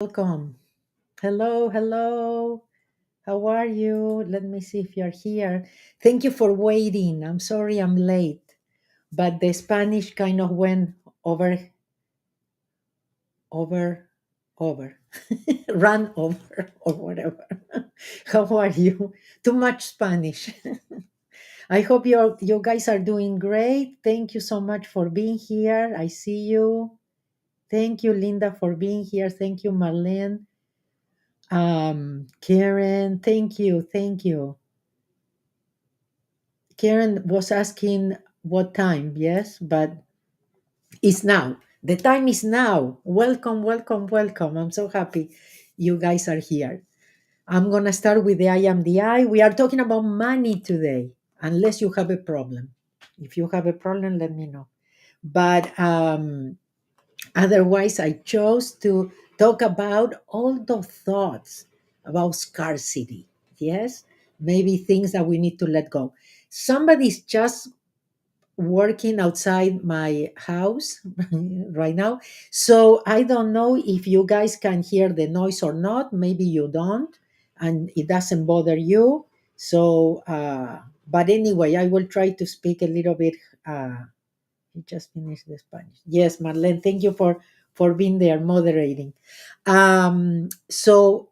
Welcome. Hello, hello. How are you? Let me see if you're here. Thank you for waiting. I'm sorry I'm late, but the Spanish kind of went over, over, over, ran over, or whatever. How are you? Too much Spanish. I hope you guys are doing great. Thank you so much for being here. I see you. Thank you, Linda, for being here. Thank you, Marlene. Karen, thank you, thank you. Karen was asking what time, yes, but it's now. The time is now. Welcome, welcome, welcome. I'm so happy you guys are here. I'm gonna start with the I am the I. We are talking about money today, unless you have a problem. If you have a problem, let me know. But otherwise, I chose to talk about all the thoughts about scarcity. Yes, maybe things that we need to let go. Somebody's just working outside my house right now. So I don't know if you guys can hear the noise or not. Maybe you don't, and it doesn't bother you. So, but anyway, I will try to speak a little bit. You just finished the Spanish. Yes, Marlene, thank you for being there moderating. I hope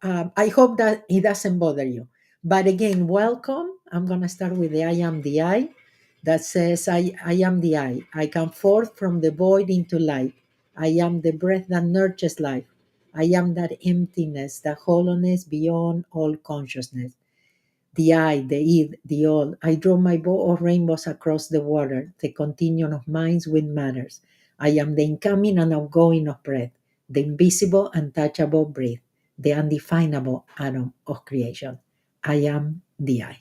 that it doesn't bother you. But again, welcome. I'm gonna start with the I am the I that says I am the I come forth from the void into light. I am the breath that nurtures life. I am that emptiness, that hollowness beyond all consciousness. The I, the id, the all. I draw my bow of rainbows across the water, the continuum of minds with matters. I am the incoming and outgoing of breath, the invisible, untouchable breath, the undefinable atom of creation. I am the I.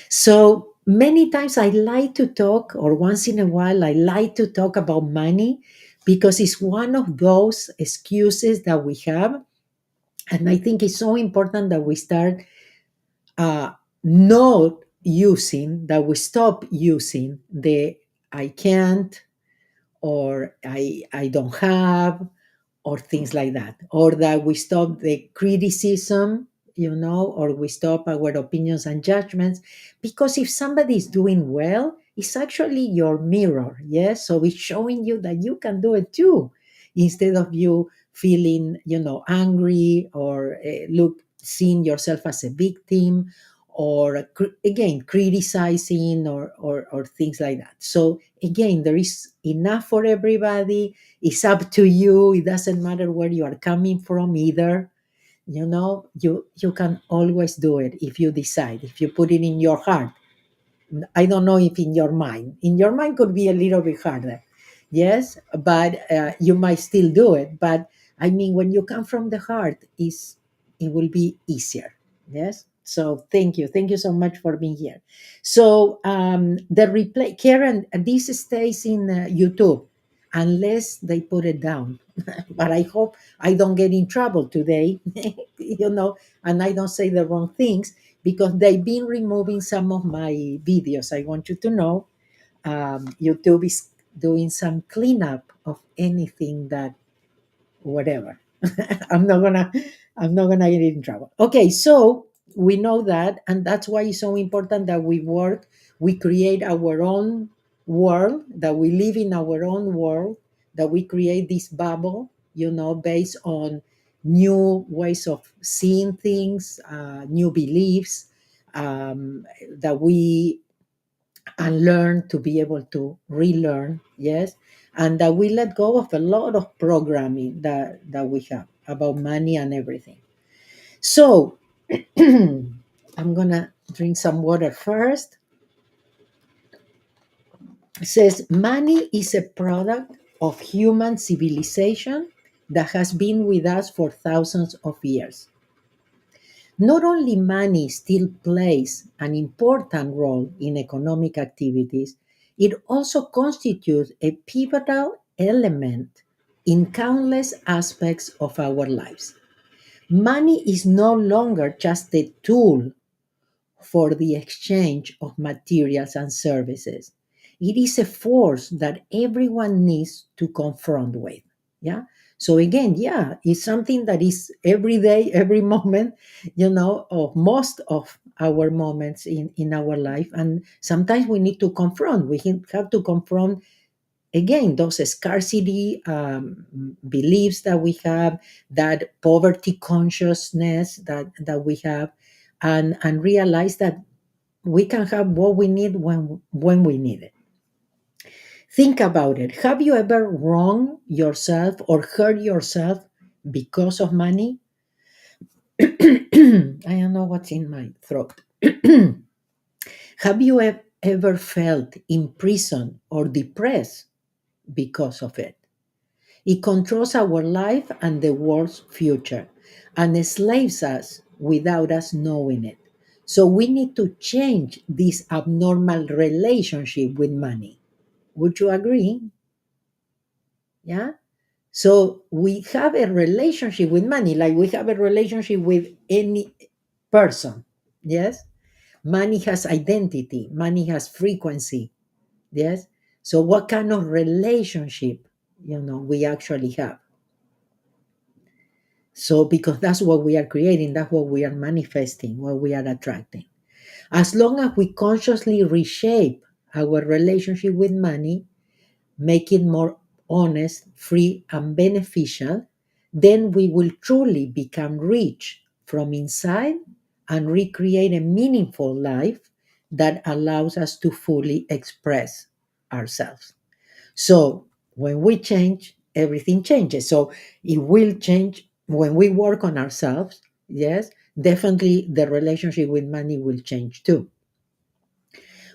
So many times I like to talk, or once in a while, I like to talk about money because it's one of those excuses that we have. And I think it's so important that we start uh, not using, that we stop using the I can't, or I don't have, or things like that, or that we stop the criticism, or we stop our opinions and judgments, because if somebody is doing well, it's actually your mirror. Yes, so it's showing you that you can do it too, instead of you feeling angry, or look seeing yourself as a victim, or again criticizing, or things like that. So again, there is enough for everybody. It's up to you. It doesn't matter where you are coming from either. You can always do it if you decide, if you put it in your heart. I don't know if in your mind. In your mind could be a little bit harder. Yes, but you might still do it. But I mean, when you come from the heart, it will be easier. Yes. So thank you so much for being here. So the replay, Karen, this stays in YouTube unless they put it down. But I hope I don't get in trouble today, and I don't say the wrong things, because they've been removing some of my videos. I want you to know YouTube is doing some cleanup of anything that whatever. I'm not gonna I'm not gonna get in trouble. Okay, so we know that, and that's why it's so important that we create our own world, that we live in our own world, that we create this bubble, based on new ways of seeing things, new beliefs, that we unlearn to be able to relearn, yes, and that we let go of a lot of programming that we have about money and everything. So I'm gonna drink some water first. It says money is a product of human civilization that has been with us for thousands of years. Not only money still plays an important role in economic activities, it also constitutes a pivotal element in countless aspects of our lives. Money is no longer just a tool for the exchange of materials and services. It is a force that everyone needs to confront with. Yeah. So again, yeah, it's something that is every day, every moment, of most of our moments in our life. And sometimes we need to confront, have to confront again those scarcity beliefs that we have, that poverty consciousness that we have, and realize that we can have what we need when we need it. Think about it. Have you ever wronged yourself or hurt yourself because of money? I don't know what's in my throat. Have you ever felt imprisoned or depressed because of it? It controls our life and the world's future and enslaves us without us knowing it. So we need to change this abnormal relationship with money. Would you agree? Yeah. So we have a relationship with money, like we have a relationship with any person. Yes. Money has identity, money has frequency. Yes. So what kind of relationship, we actually have? So because that's what we are creating, that's what we are manifesting, what we are attracting. As long as we consciously reshape our relationship with money, make it more honest, free, and beneficial, then we will truly become rich from inside and recreate a meaningful life that allows us to fully express ourselves. So when we change, everything changes. So it will change when we work on ourselves. Yes, definitely the relationship with money will change too.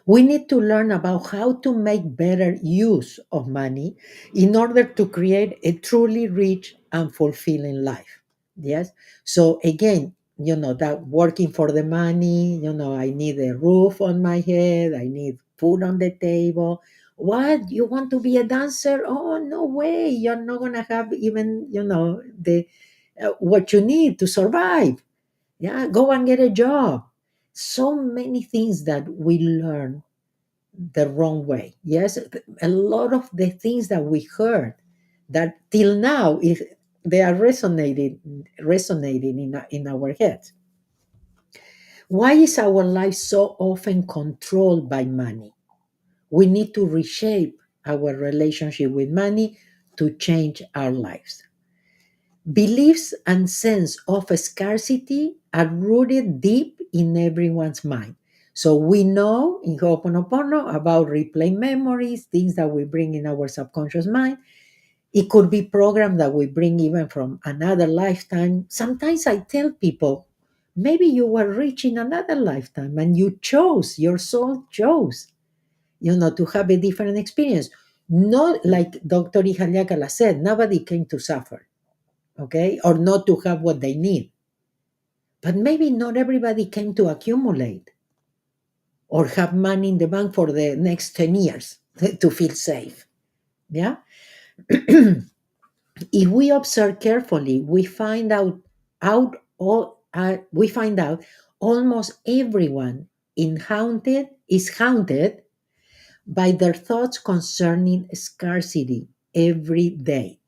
We need to learn about how to make better use of money in order to create a truly rich and fulfilling life. Yes. So again, that working for the money, I need a roof on my head, I need food on the table. What? You want to be a dancer? Oh, no way. You're not going to have even, the what you need to survive. Yeah, go and get a job. So many things that we learn the wrong way. Yes, a lot of the things that we heard that till now is they are resonating in our heads. Why is our life so often controlled by money? We need to reshape our relationship with money to change our lives. Beliefs and sense of scarcity are rooted deep in everyone's mind. So we know in Ho'oponopono about replay memories, things that we bring in our subconscious mind. It could be programs that we bring even from another lifetime. Sometimes I tell people, maybe you were rich in another lifetime and your soul chose, to have a different experience. Not like Dr. Ihaliakala said, nobody came to suffer, okay, or not to have what they need. But maybe not everybody came to accumulate or have money in the bank for the next 10 years to feel safe. Yeah. If we observe carefully, we find out almost everyone is haunted by their thoughts concerning scarcity every day.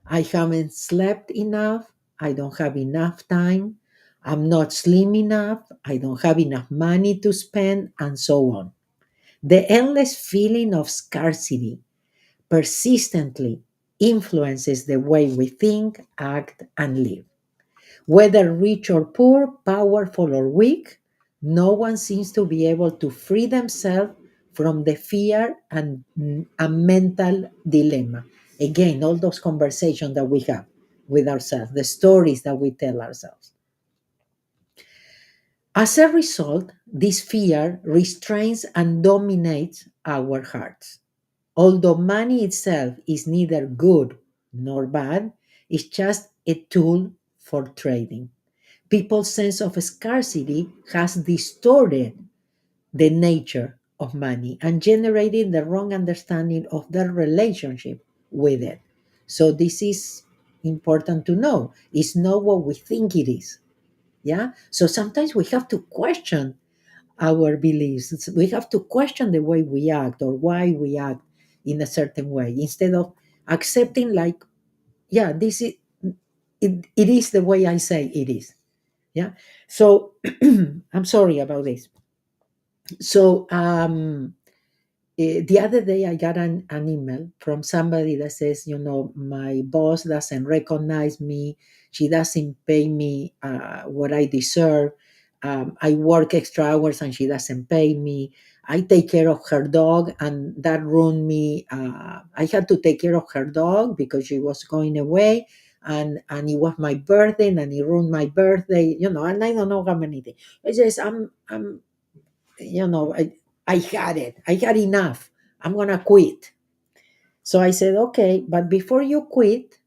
I haven't slept enough. I don't have enough time. I'm not slim enough. I don't have enough money to spend, and so on. The endless feeling of scarcity persistently influences the way we think, act, and live. Whether rich or poor, powerful or weak, no one seems to be able to free themselves from the fear and a mental dilemma. Again, all those conversations that we have with ourselves, the stories that we tell ourselves. As a result, this fear restrains and dominates our hearts. Although money itself is neither good nor bad, it's just a tool for trading. People's sense of scarcity has distorted the nature of money and generated the wrong understanding of their relationship with it. So this is important to know. It's not what we think it is. Yeah. So sometimes we have to question our beliefs. We have to question the way we act or why we act in a certain way instead of accepting, like, yeah, this is it is the way I say it is. Yeah. So I'm sorry about this. So the other day I got an email from somebody that says, my boss doesn't recognize me. She doesn't pay me what I deserve. I work extra hours and she doesn't pay me. I take care of her dog and that ruined me. I had to take care of her dog because she was going away, and it was my birthday and it ruined my birthday, and I don't know how many things. It's just I'm I had it. I had enough. I'm going to quit. So I said, okay, but before you quit,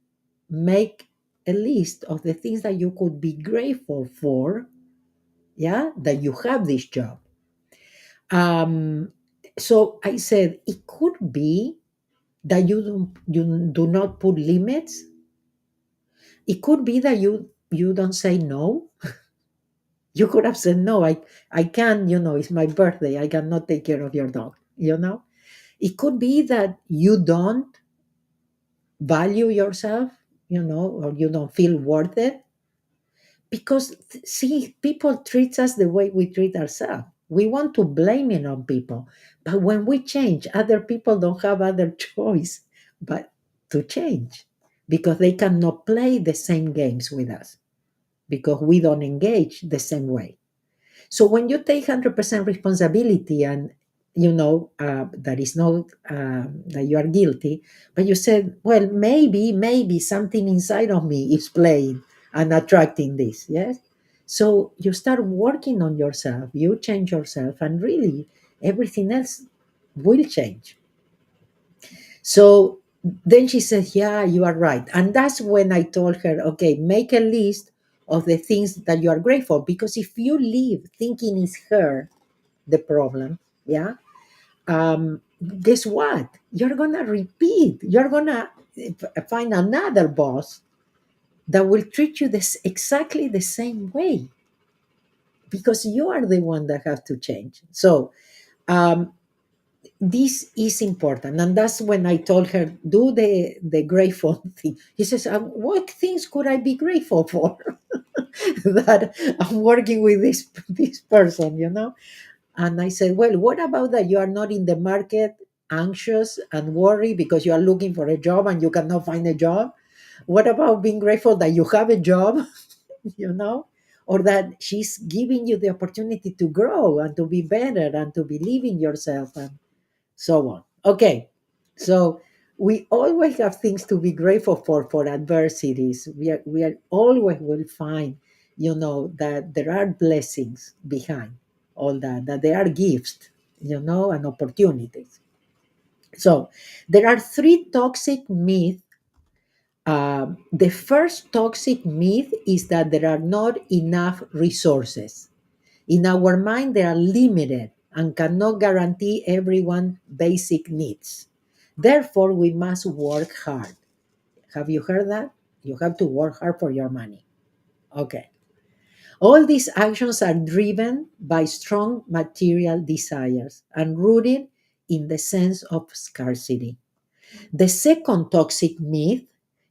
make a list of the things that you could be grateful for, yeah, that you have this job. Um, so I said, it could be that you do not put limits. It could be that you don't say no. You could have said no. I can't. It's my birthday. I cannot take care of your dog. It could be that you don't value yourself, or you don't feel worth it. Because, see, people treat us the way we treat ourselves. We want to blame it on people. But when we change, other people don't have other choice but to change because they cannot play the same games with us because we don't engage the same way. So when you take 100% responsibility and that is not that you are guilty, but you said, well, maybe something inside of me is playing and attracting this, yes? So you start working on yourself, you change yourself, and really everything else will change. So then she said, yeah, you are right. And that's when I told her, okay, make a list of the things that you are grateful, because if you leave thinking it's her the problem, yeah, guess what? You're gonna repeat. You're gonna find another boss that will treat you this exactly the same way because you are the one that has to change. So um, this is important, and that's when I told her, do the grateful thing. He says, what things could I be grateful for? That I'm working with this person, And I said, well, what about that you are not in the market, anxious and worried because you are looking for a job and you cannot find a job? What about being grateful that you have a job, you know, or that she's giving you the opportunity to grow and to be better and to believe in yourself and so on? Okay, so we always have things to be grateful for adversities. We are always will find, that there are blessings behind all that there are gifts, and opportunities. So there are three toxic myths. The first toxic myth is that there are not enough resources. In our mind, they are limited and cannot guarantee everyone basic needs. Therefore, we must work hard. Have you heard that? You have to work hard for your money. Okay. All these actions are driven by strong material desires and rooted in the sense of scarcity. The second toxic myth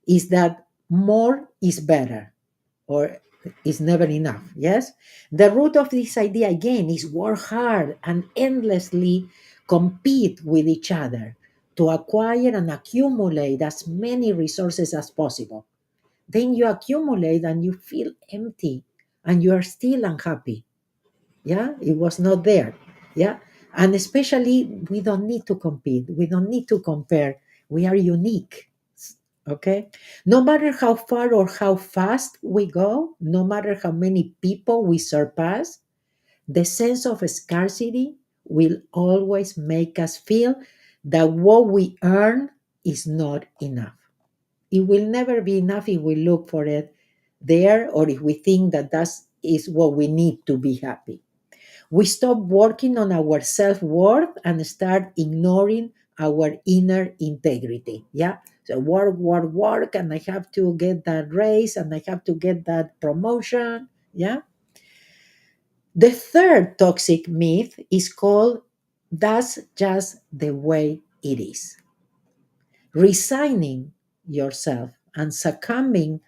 is that more is better or is never enough. Yes? The root of this idea again is work hard and endlessly compete with each other to acquire and accumulate as many resources as possible. Then you accumulate and you feel empty and you are still unhappy. Yeah, it was not there. Yeah, and especially we don't need to compete, we don't need to compare, we are unique. Okay, no matter how far or how fast we go, no matter how many people we surpass, the sense of scarcity will always make us feel that what we earn is not enough. It will never be enough if we look for it there or if we think that that is what we need to be happy. We stop working on our self worth and start ignoring our inner integrity. Yeah. So work, work, work, and I have to get that raise and I have to get that promotion. Yeah. The third toxic myth is called that's just the way it is. Resigning yourself and succumbing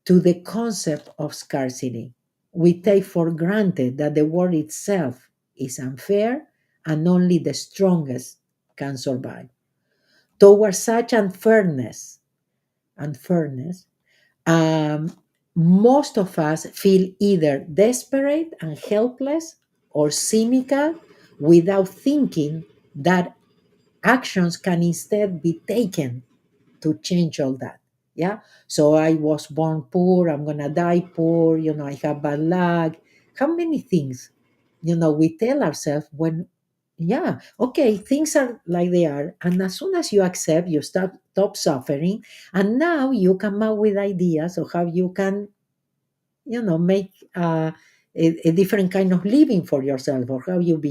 to the concept of scarcity. We take for granted that the world itself is unfair and only the strongest can survive. Towards such unfairness, um, most of us feel either desperate and helpless or cynical without thinking that actions can instead be taken to change all that. Yeah. So I was born poor, I'm gonna die poor, I have bad luck. How many things, we tell ourselves when, yeah, okay, things are like they are. And as soon as you accept, you stop suffering. And now you come up with ideas of how you can, make a different kind of living for yourself, or how you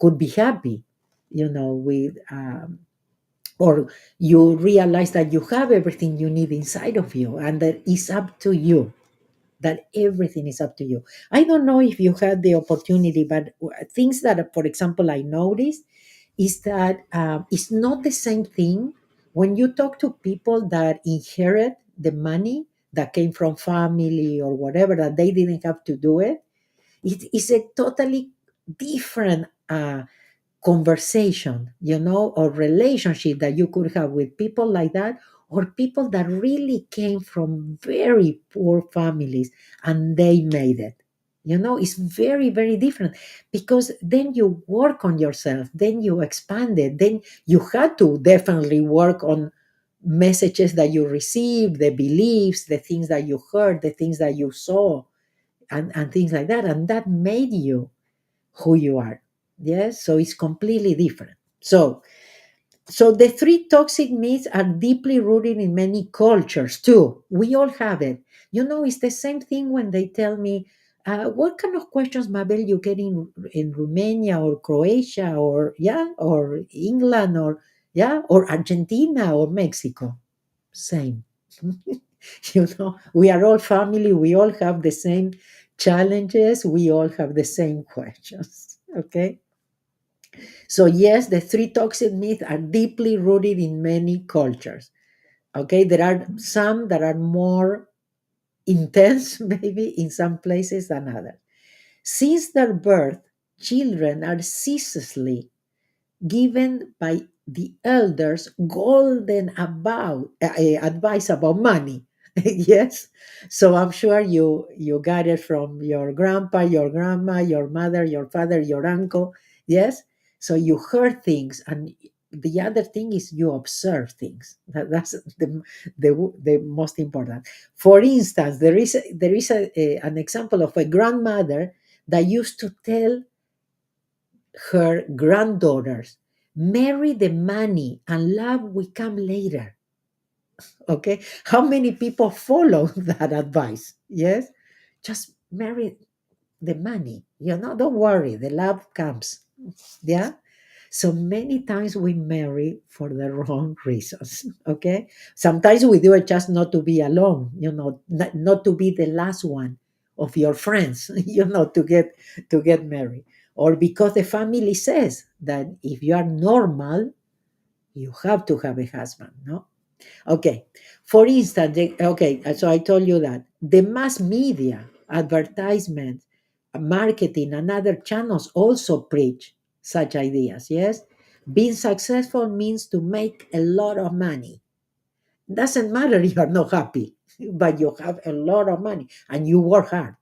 could be happy, with or you realize that you have everything you need inside of you, and that it's up to you, that everything is up to you. I don't know if you had the opportunity, but things that, for example, I noticed is that it's not the same thing when you talk to people that inherit the money that came from family or whatever, that they didn't have to do it. It is a totally different conversation, or relationship that you could have with people like that, or people that really came from very poor families and they made it. It's very, very different, because then you work on yourself, then you expand it, then you had to definitely work on messages that you received, the beliefs, the things that you heard, the things that you saw, and things like that. And that made you who you are. Yes, so it's completely different. So the three toxic myths are deeply rooted in many cultures too. We all have it. It's the same thing when they tell me, what kind of questions, Mabel, you get in Romania or Croatia, or yeah, or England, or yeah, or Argentina or Mexico. Same. We are all family, we all have the same challenges, we all have the same questions. Okay. So, yes, the three toxic myths are deeply rooted in many cultures. Okay. There are some that are more intense, maybe in some places than others. Since their birth, children are ceaselessly given by the elders golden advice about money. Yes, so I'm sure you got it from your grandpa, your grandma, your mother, your father, your uncle. Yes, so you heard things, and the other thing is you observe things. That's the most important. For instance, there is an example of a grandmother that used to tell her granddaughters, marry the money and love will come later. Okay. How many people follow that advice? Yes. Just marry the money. Don't worry, the love comes. Yeah. So many times we marry for the wrong reasons. Okay. Sometimes we do it just not to be alone, not to be the last one of your friends, to get married. Or because the family says that if you are normal, you have to have a husband, no? Okay. For instance, okay, so I told you that the mass media, advertisement, marketing, and other channels also preach such ideas. Yes. Being successful means to make a lot of money. Doesn't matter if you're not happy, but you have a lot of money and you work hard.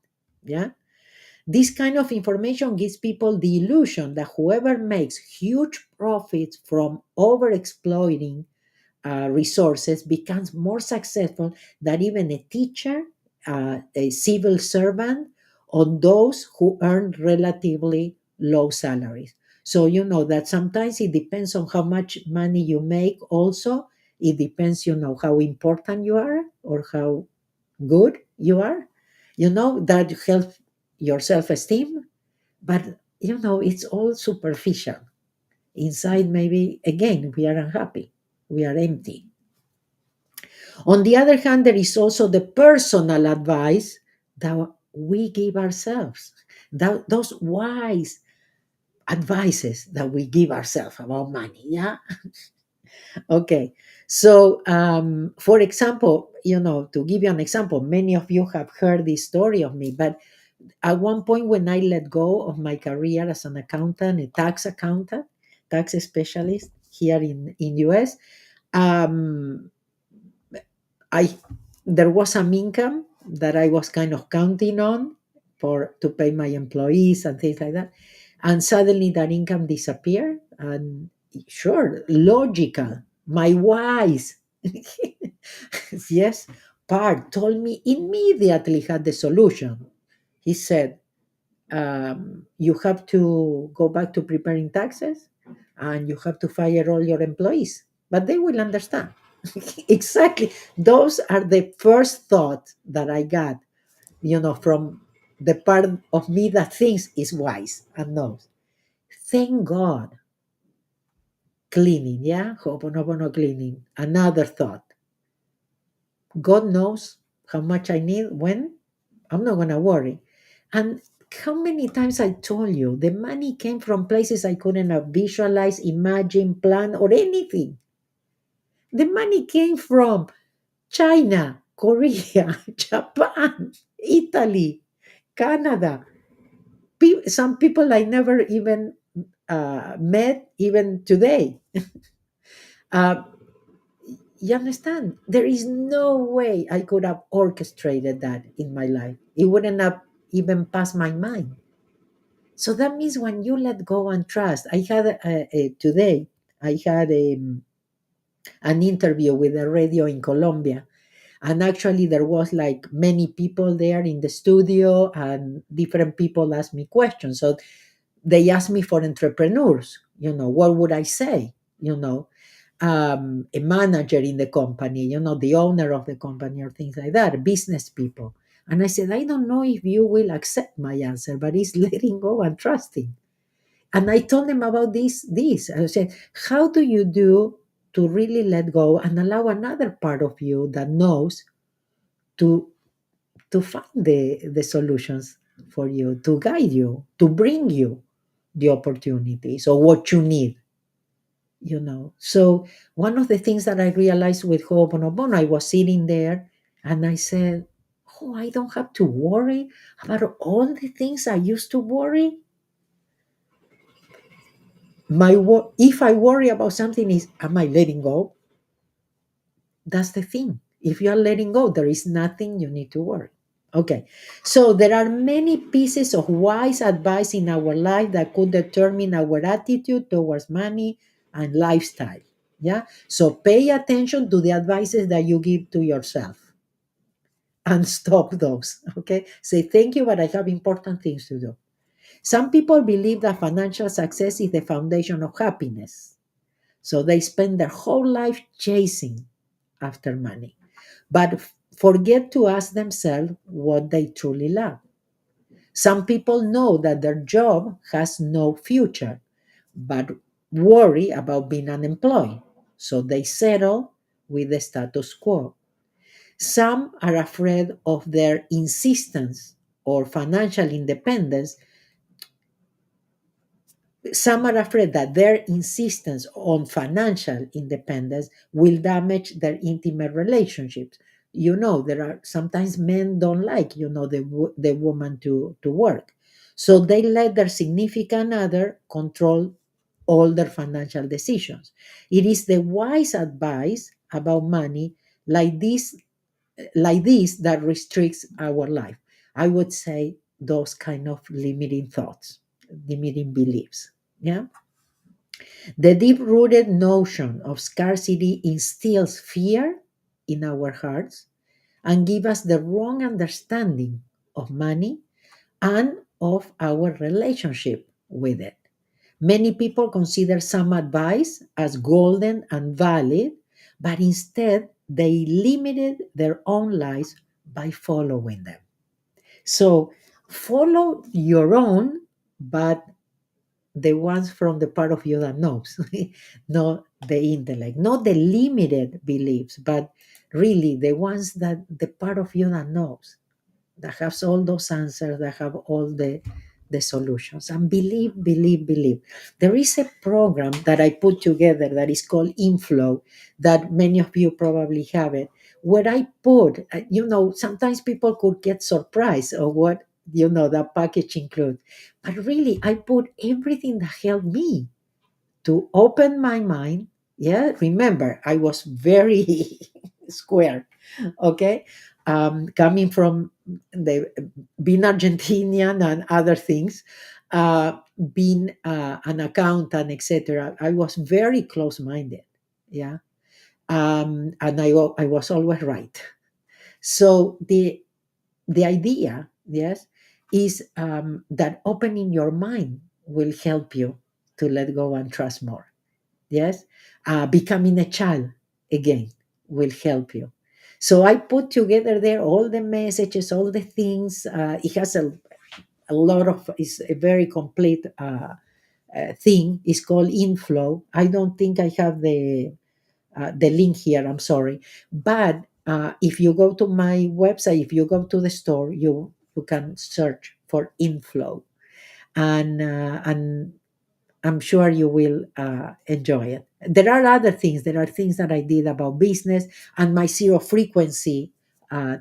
Yeah. This kind of information gives people the illusion that whoever makes huge profits from over exploiting resources becomes more successful than even a teacher, a civil servant, or those who earn relatively low salaries. So you know that sometimes it depends on how much money you make. Also, it depends, how important you are or how good you are. That helps your self-esteem, but it's all superficial. Inside, maybe again, we are unhappy, we are empty. On the other hand, there is also the personal advice that we give ourselves, those wise advices that we give ourselves about money. Yeah. Okay. So, for example, to give you an example, many of you have heard this story of me, but at one point when I let go of my career as an accountant, a tax accountant, tax specialist here in US, um, I there was some income that I was kind of counting on for to pay my employees and things like that, and suddenly that income disappeared. And sure, logical. My wise, yes, part told me immediately had the solution. He said, you have to go back to preparing taxes and you have to fire all your employees, but they will understand. Exactly. Those are the first thoughts that I got, from the part of me that thinks is wise and knows. Thank God. Cleaning, yeah? Ho'oponopono cleaning. Another thought. God knows how much I need when. I'm not going to worry. And how many times I told you the money came from places I couldn't have visualized, imagined, planned, or anything. The money came from China, Korea, Japan, Italy, Canada. Some people I never even met, even today. Uh, you understand? There is no way I could have orchestrated that in my life. It wouldn't have even passed my mind. So that means when you let go and trust, I had today, I had an interview with a radio in Colombia. And actually, there was like many people there in the studio, and different people asked me questions. So they asked me for entrepreneurs. What would I say? A manager in the company, the owner of the company, or things like that, business people. And I said, I don't know if you will accept my answer, but it's letting go and trusting. And I told them about this. I said, how do you do to really let go and allow another part of you that knows to to find the solutions for you, to guide you, to bring you the opportunities or what you need. So one of the things that I realized with Ho'oponopono, I was sitting there and I said, oh, I don't have to worry about all the things I used to worry. If I worry about something, is am I letting go? That's the thing. If you are letting go, there is nothing you need to worry. Okay, so there are many pieces of wise advice in our life that could determine our attitude towards money and lifestyle. Yeah, so pay attention to the advices that you give to yourself and stop those. Okay, say thank you, but I have important things to do. Some people believe that financial success is the foundation of happiness. So they spend their whole life chasing after money, but forget to ask themselves what they truly love. Some people know that their job has no future, but worry about being unemployed. So they settle with the status quo. Some are afraid of their insistence or financial independence. Some are afraid that their insistence on financial independence will damage their intimate relationships. There are sometimes men don't like, the woman to work. So they let their significant other control all their financial decisions. It is the wise advice about money like this that restricts our life. I would say those kind of limiting thoughts, limiting beliefs. Yeah. The deep rooted notion of scarcity instills fear in our hearts and give us the wrong understanding of money and of our relationship with it. Many people consider some advice as golden and valid, but instead they limited their own lives by following them. So follow your own, but the ones from the part of you that knows, not the intellect, not the limited beliefs, but really the ones that the part of you that knows, that has all those answers, that have all the solutions. And believe. There is a program that I put together that is called INFLOW, that many of you probably have it, where I put, sometimes people could get surprised of what, that package includes. But really, I put everything that helped me to open my mind. Yeah, remember, I was very square, okay? Coming from the being Argentinian and other things, being an accountant, etc. I was very close-minded, yeah, and I was always right. So the idea, yes, is that opening your mind will help you to let go and trust more. Yes, becoming a child again will help you. So I put together there all the messages, all the things. It has a lot of, it's a very complete thing. It's called INFLOW. I don't think I have the link here, I'm sorry. But if you go to my website, if you go to the store, you can search for INFLOW, and I'm sure you will enjoy it. There are other things. There are things that I did about business and my zero frequency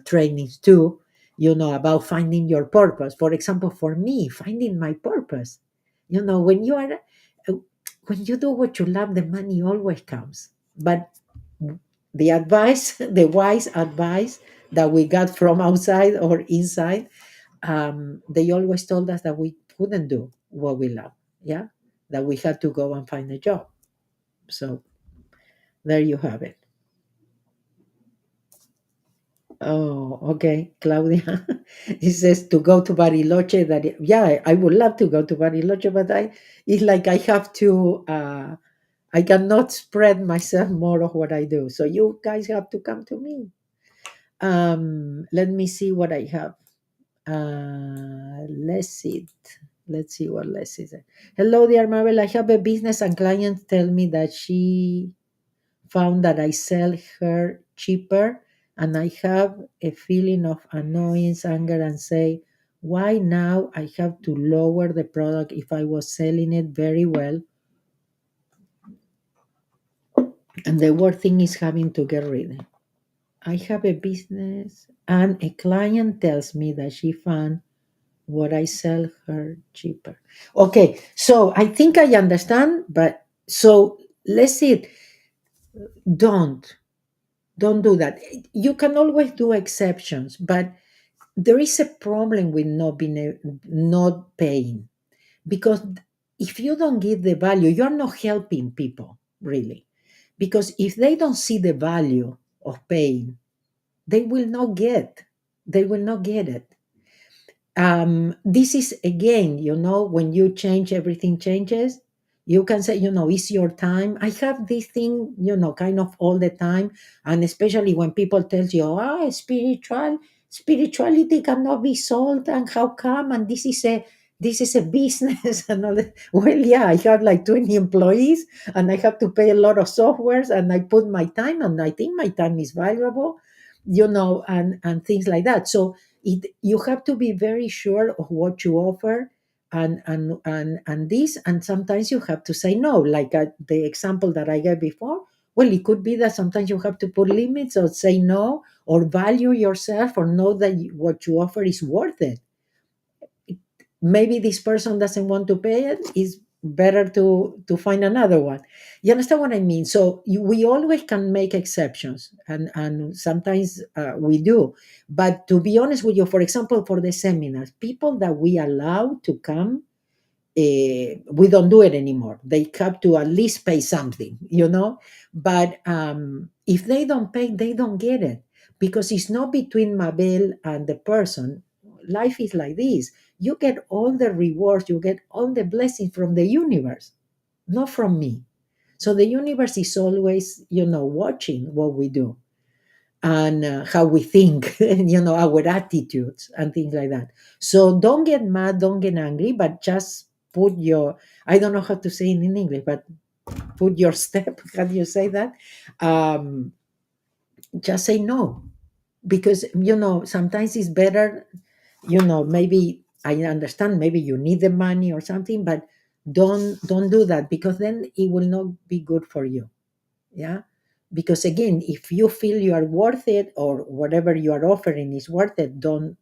trainings too, about finding your purpose. For example, for me, finding my purpose. When uh, when you do what you love, the money always comes. But the advice, the wise advice that we got from outside or inside, they always told us that we couldn't do what we love. Yeah, that we had to go and find a job. So there you have it. Oh, okay, Claudia. He says to go to Bariloche. Yeah, I would love to go to Bariloche, but it's like I have to. I cannot spread myself more of what I do. So you guys have to come to me. Let me see what I have. Let's see. Let's see what less is it. Hello, dear Mabel. I have a business and clients tell me that she found that I sell her cheaper, and I have a feeling of annoyance, anger, and say, why now I have to lower the product if I was selling it very well? And the worst thing is having to get rid. I have a business, and a client tells me that she found what I sell her cheaper. Okay, so I think I understand, but so let's see. Don't don't do that. You can always do exceptions, but there is a problem with not paying, because if you don't give the value, you're not helping people really. Because if they don't see the value of paying, they will not get. They will not get it. This is again, when you change, everything changes. You can say, it's your time. I have this thing, kind of all the time, and especially when people tell you, spirituality cannot be sold, and how come, and this is a business and all that. Well, yeah, I have like 20 employees, and I have to pay a lot of softwares, and I put my time, and I think my time is valuable, and things like that. So you have to be very sure of what you offer, and this, and sometimes you have to say no, like the example that I gave before. Well, it could be that sometimes you have to put limits, or say no, or value yourself, or know that what you offer is worth it. Maybe this person doesn't want to pay it. Is better to find another one. You understand what I mean? So we always can make exceptions, and sometimes we do. But to be honest with you, for example, for the seminars, people that we allow to come, we don't do it anymore. They have to at least pay something. But if they don't pay, they don't get it, because it's not between Mabel and the person. Life is like this. You get all the rewards, you get all the blessings from the universe, not from me. So the universe is always, watching what we do, and how we think, and our attitudes and things like that. So don't get mad, don't get angry, but just put your, I don't know how to say it in English, but put your step. How do you say that? um, just say no, because sometimes it's better, maybe I understand maybe you need the money or something, but don't do that, because then it will not be good for you. Yeah, because again, if you feel you are worth it, or whatever you are offering is worth it, don't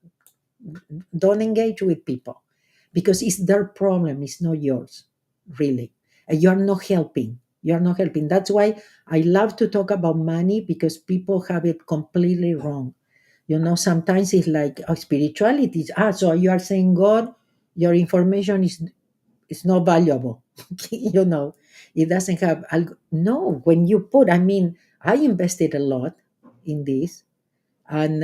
engage with people, because it's their problem, it's not yours, really. And you're not helping, that's why I love to talk about money, because people have it completely wrong. Sometimes it's like, oh, spirituality is, so you are saying, God, your information is not valuable. you know it doesn't have no. When you put, I mean, I invested a lot in this, and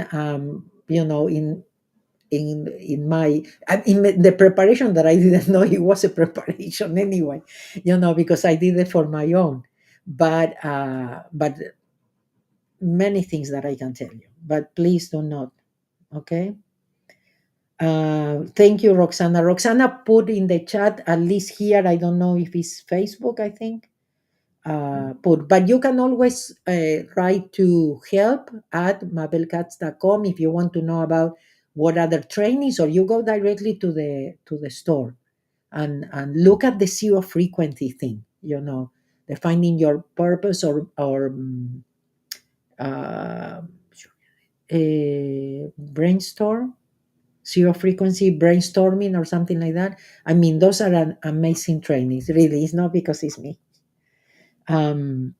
in my in the preparation, that I didn't know it was a preparation anyway, because I did it for my own. But many things that I can tell you, but please do not. Okay. Thank you, Roxana. Roxana put in the chat, at least here, I don't know if it's Facebook, I think, put, but you can always write to help at mabelkatz.com if you want to know about what other trainings, or you go directly to the store, and look at the zero frequency thing, the finding your purpose, or uh, brainstorm, zero frequency brainstorming, or something like that. I mean, those are an amazing trainings, really. It's not because it's me. um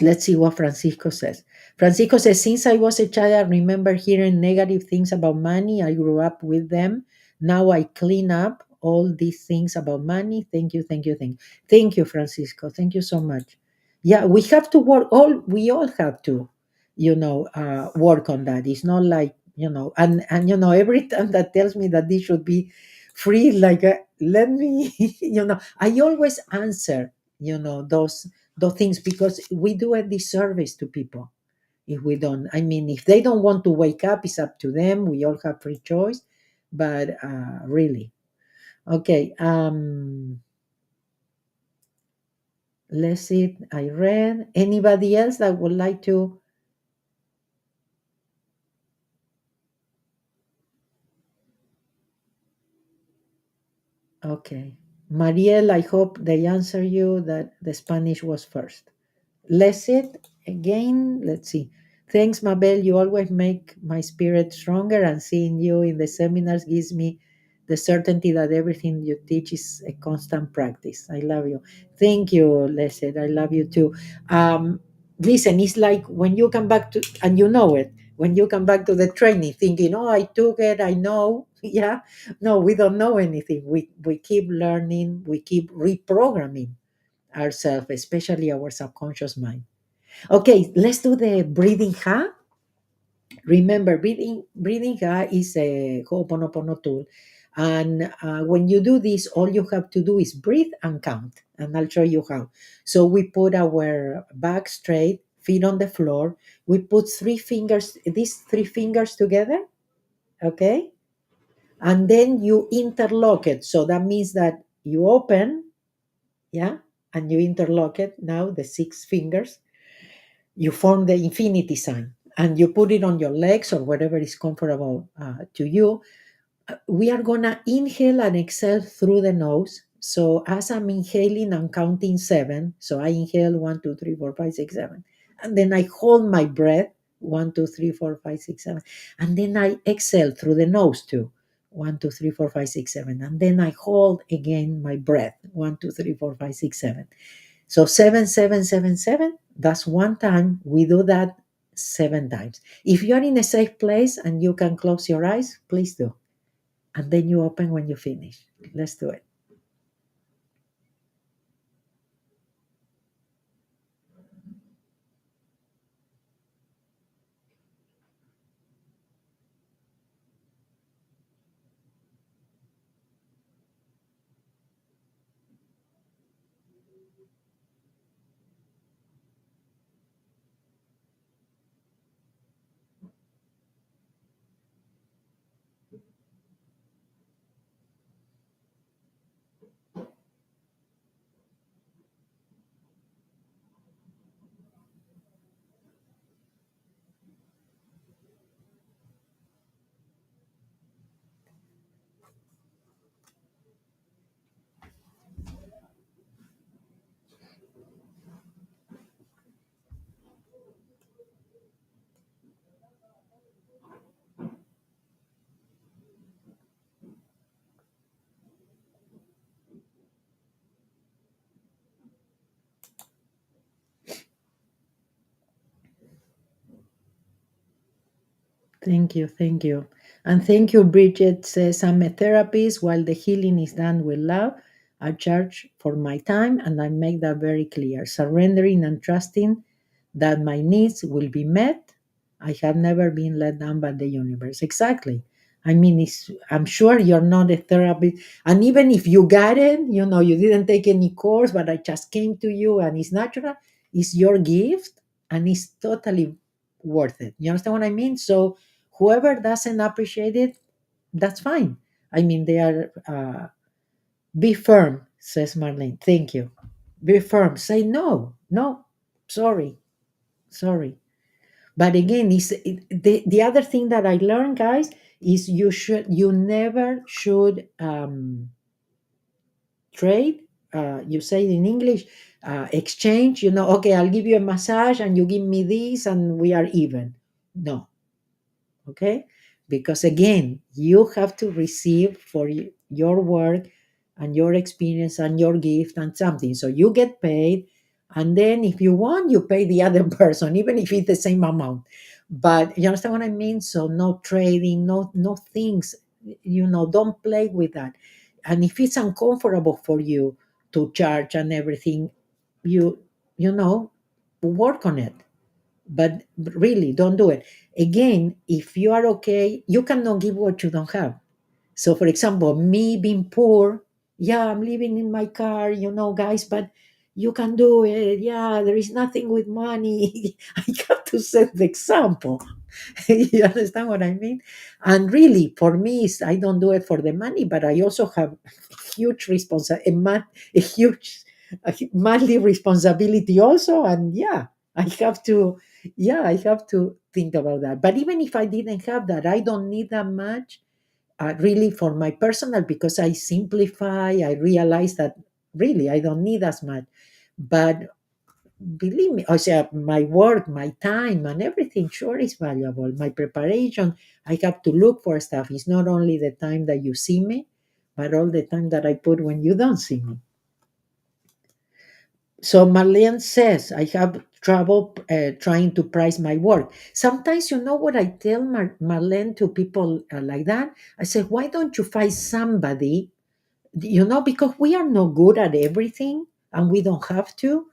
let's see what Francisco says. Francisco says, since I was a child, I remember hearing negative things about money. I grew up with them. Now I clean up all these things about money. Thank you, thank you, thank you, Francisco. Thank you so much. Yeah, we have to work. We all have to, work on that. It's not like, and every time that tells me that this should be free, like, let me, I always answer, those things, because we do a disservice to people if we don't. I mean, if they don't want to wake up, it's up to them. We all have free choice, but really. Okay. Let's see. I read. Anybody else that would like to? Okay. Mariel, I hope they answer you that the Spanish was first. Let's it again. Let's see. Thanks, Mabel. You always make my spirit stronger, and seeing you in the seminars gives me the certainty that everything you teach is a constant practice. I love you. Thank you, Lesed. I love you too. Listen, it's like when you come back to, and you know it, when you come back to the training thinking, oh, I took it, I know. Yeah. No, we don't know anything. We keep learning, we keep reprogramming ourselves, especially our subconscious mind. Okay, let's do the breathing ha. Remember, breathing ha is a Ho'oponopono tool. And when you do this, all you have to do is breathe and count. And I'll show you how. So we put our back straight, feet on the floor. We put these three fingers together, okay? And then you interlock it. So that means that you open, yeah, and you interlock it. Now the six fingers, you form the infinity sign, and you put it on your legs or wherever is comfortable to you. We are gonna inhale and exhale through the nose. So as I'm inhaling, I'm counting seven. So I inhale 1, 2, 3, 4, 5, 6, 7, and then I hold my breath 1, 2, 3, 4, 5, 6, 7, and then I exhale through the nose too. 1, 2, 3, 4, 5, 6, 7, and then I hold again my breath 1, 2, 3, 4, 5, 6, 7. So 7, 7, 7, 7. That's one time. We do that 7 times. If you're in a safe place and you can close your eyes, please do. And then you open when you finish. Let's do it. Thank you, thank you. And thank you, Bridget says, I'm a therapist. While the healing is done with love, I charge for my time and I make that very clear. Surrendering and trusting that my needs will be met. I have never been let down by the universe. Exactly. I mean, I'm sure you're not a therapist. And even if you got it, you didn't take any course, but I just came to you and it's natural, it's your gift and it's totally worth it. You understand what I mean? So, whoever doesn't appreciate it, that's fine. I mean, they are, be firm, says Marlene. Thank you. Be firm. Say no, no, sorry, sorry. But again, the other thing that I learned, guys, is you never should trade. You say it in English, exchange. Okay, I'll give you a massage and you give me this and we are even. No, okay, because again you have to receive for your work and your experience and your gift and something, so you get paid, and then if you want you pay the other person even if it's the same amount. But you understand what I mean? So no trading, no things, don't play with that. And if it's uncomfortable for you to charge and everything, you you know work on it, but really don't do it. Again, if you are okay, you cannot give what you don't have. So for example, me being poor, yeah, I'm living in my car, guys, but you can do it. Yeah, there is nothing with money. I have to set the example. You understand what I mean? And really, for me, I don't do it for the money, but I also have huge a huge monthly responsibility also. And I have to think about that. But even if I didn't have that, I don't need that much, really, for my personal, because I simplify. I realize that really I don't need as much. But believe me, I say my work, my time, and everything sure is valuable. My preparation, I have to look for stuff. It's not only the time that you see me, but all the time that I put when you don't see me. So Marlene says, I have trouble trying to price my work. Sometimes, you know what I tell Marlene to people like that? I say, why don't you find somebody, because we are not good at everything and we don't have to.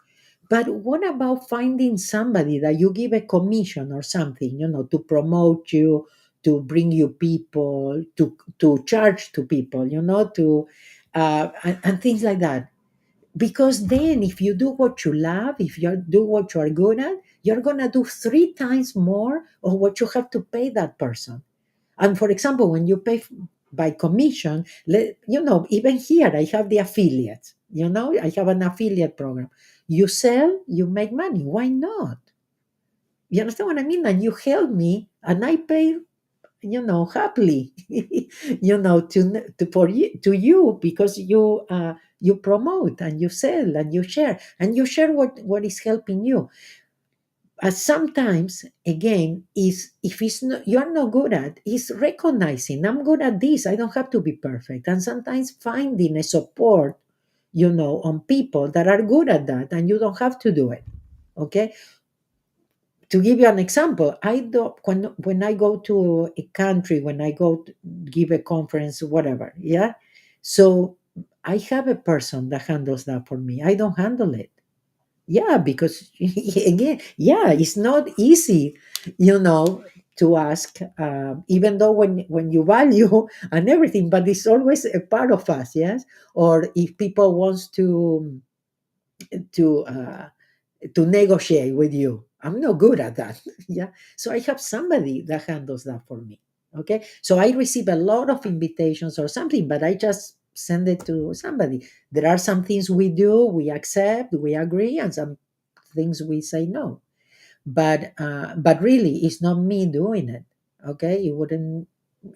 But what about finding somebody that you give a commission or something, to promote you, to bring you people, to charge to people, and things like that. Because then if you do what you love, if you do what you are good at, you're going to do 3 times more of what you have to pay that person. And for example, when you pay by commission, even here I have the affiliates, I have an affiliate program. You sell, you make money. Why not? You understand what I mean? And you help me and I pay, happily, to you, because you promote and you sell and you share what is helping you. Sometimes, again, is if it's not, you're not good at, is recognizing I'm good at this, I don't have to be perfect, and sometimes finding a support, on people that are good at that, and you don't have to do it. Okay, to give you an example, I do when I go to a country, when I go to give a conference, whatever, yeah. So I have a person that handles that for me. I don't handle it. Yeah, because again, yeah, it's not easy, to ask, even though when you value and everything, but it's always a part of us, yes. Or if people wants to uh, to negotiate with you, I'm not good at that. Yeah, so I have somebody that handles that for me. Okay, so I receive a lot of invitations or something, but I just send it to somebody. There are some things we do, we accept, we agree, and some things we say no. But really, it's not me doing it. Okay, it wouldn't.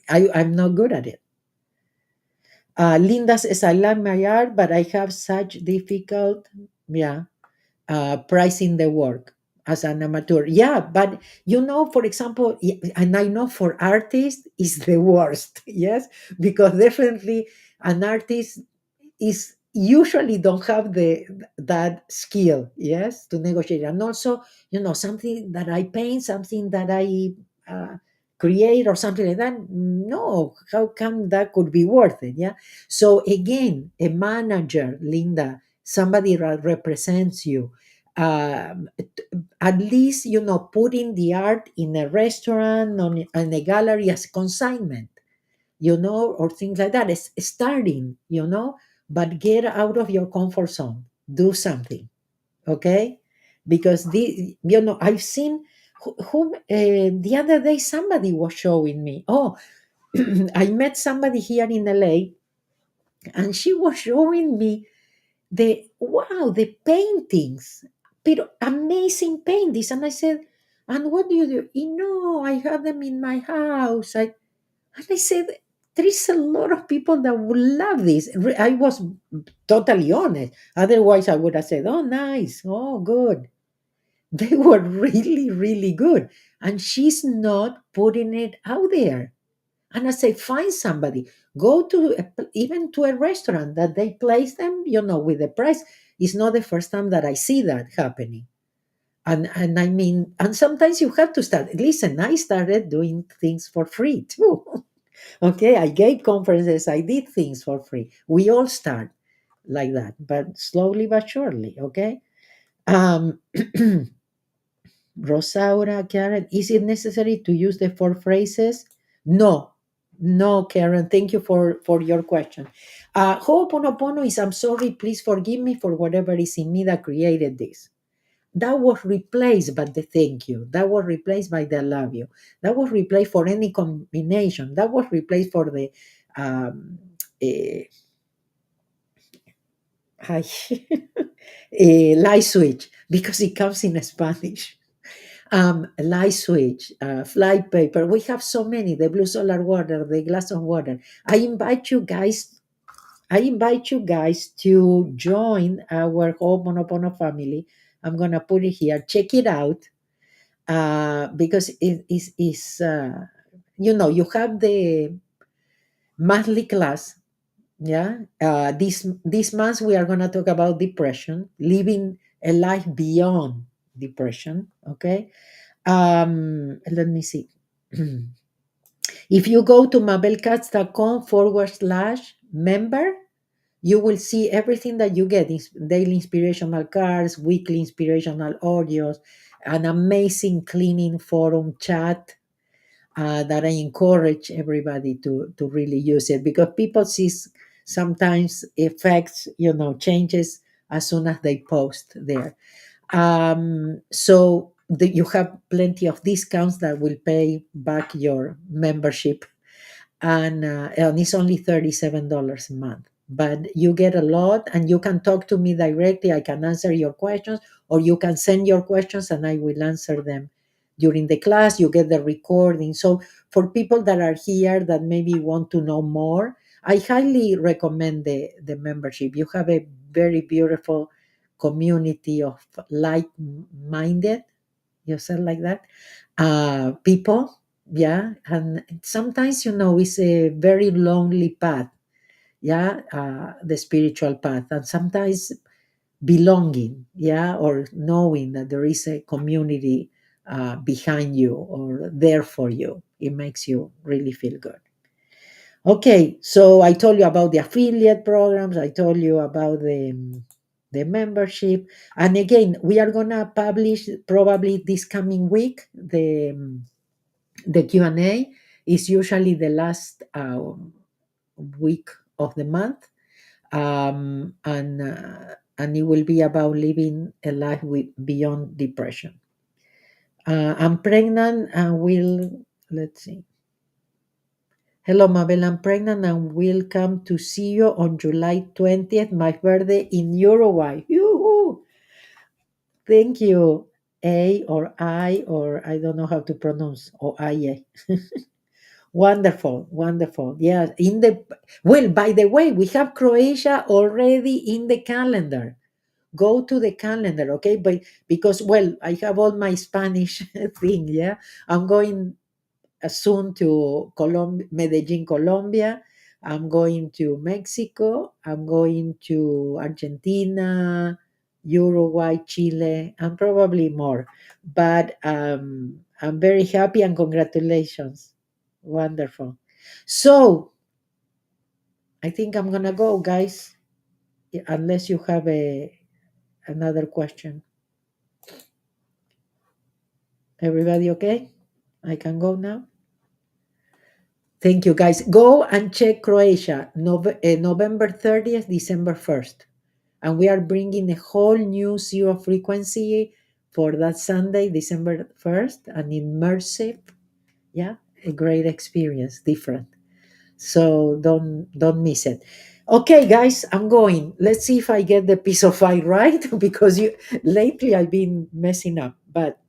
I'm not good at it. Linda says, I love my art, but I have such difficult, yeah, pricing the work as an amateur. Yeah, but for example, and I know for artists is the worst. Yes, because definitely an artist is usually don't have that skill, yes, to negotiate. And also, something that I paint, something that I create or something like that. No, how come that could be worth it? Yeah. So again, a manager, Linda, somebody that represents you, at least, putting the art in a restaurant, on in a gallery as consignment, or things like that. It's starting, but get out of your comfort zone. Do something, okay? Because I've seen the other day somebody was showing me. Oh, I met somebody here in LA, and she was showing me the paintings, but amazing paintings. And I said, and what do you do? I have them in my house. And I said, there is a lot of people that would love this. I was totally honest. Otherwise, I would have said, oh, nice. Oh, good. They were really, really good. And she's not putting it out there. And I say, find somebody. Go to even to a restaurant that they place them, with the price. It's not the first time that I see that happening. And I mean, and sometimes you have to start. Listen, I started doing things for free too. Okay, I gave conferences, I did things for free. We all start like that, but slowly but surely. Okay. Um, Rosaura, Karen, is it necessary to use the four phrases? No, no, Karen. Thank you for your question. Ho'oponopono is I'm sorry, please forgive me for whatever is in me that created this. That was replaced by the thank you. That was replaced by the I love you. That was replaced for any combination. That was replaced for the eh, ay, light switch because it comes in Spanish. Light switch, fly paper. We have so many. The blue solar water, the glass of water. I invite you guys. I invite you guys to join our Ho'oponopono family. I'm gonna put it here. Check it out because it is you have the monthly class. Yeah, this month we are going to talk about depression, living a life beyond depression. Okay. Let me see. If you go to mabelkatz.com/member, you will see everything that you get: daily inspirational cards, weekly inspirational audios, an amazing cleaning forum chat, that I encourage everybody to really use it, because people see sometimes effects, changes as soon as they post there. So you have plenty of discounts that will pay back your membership, and it's only $37 a month. But you get a lot, and you can talk to me directly. I can answer your questions, or you can send your questions, and I will answer them during the class. You get the recording. So for people that are here that maybe want to know more, I highly recommend the membership. You have a very beautiful community of like-minded, you said like that, people. Yeah, and sometimes it's a very lonely path. Yeah, the spiritual path, and sometimes belonging, yeah, or knowing that there is a community behind you or there for you, it makes you really feel good. Okay, so I told you about the affiliate programs. I told you about the membership, and again, we are gonna publish probably this coming week the Q&A. Is usually the last week of the month, and it will be about living a life beyond depression. I'm pregnant and will, let's see. Hello, Mabel. I'm pregnant and will come to see you on July 20th, my birthday in Uruguay. Yoo-hoo! Thank you. or I don't know how to pronounce, or I. Wonderful, wonderful. Yeah, by the way, we have Croatia already in the calendar. Go to the calendar, okay? But because, I have all my Spanish thing, yeah. I'm going soon to Medellin, Colombia. I'm going to Mexico. I'm going to Argentina, Uruguay, Chile, and probably more. But I'm very happy and congratulations. Wonderful. So I think I'm gonna go, guys, unless you have another question. Everybody okay? I can go now. Thank you, guys. Go and check Croatia, November 30th, December 1st. And we are bringing a whole new zero frequency for that Sunday, December 1st, an immersive, yeah, a great experience, different. So don't miss it. Okay, guys, I'm going. Let's see if I get the piece of eye right because you lately I've been messing up. But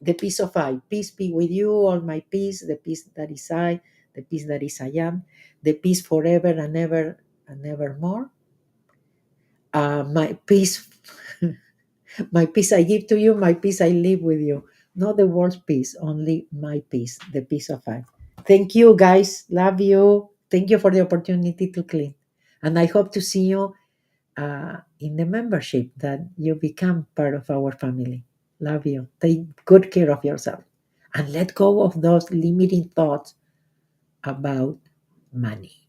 the peace of I. Peace be with you, all my peace, the peace that is I, the peace that is I am, the peace forever and ever and evermore. My peace, my peace I give to you, my peace I live with you. Not the world's peace, only my peace, the peace of I. Thank you, guys. Love you. Thank you for the opportunity to clean. And I hope to see you in the membership, that you become part of our family. Love you. Take good care of yourself and let go of those limiting thoughts about money.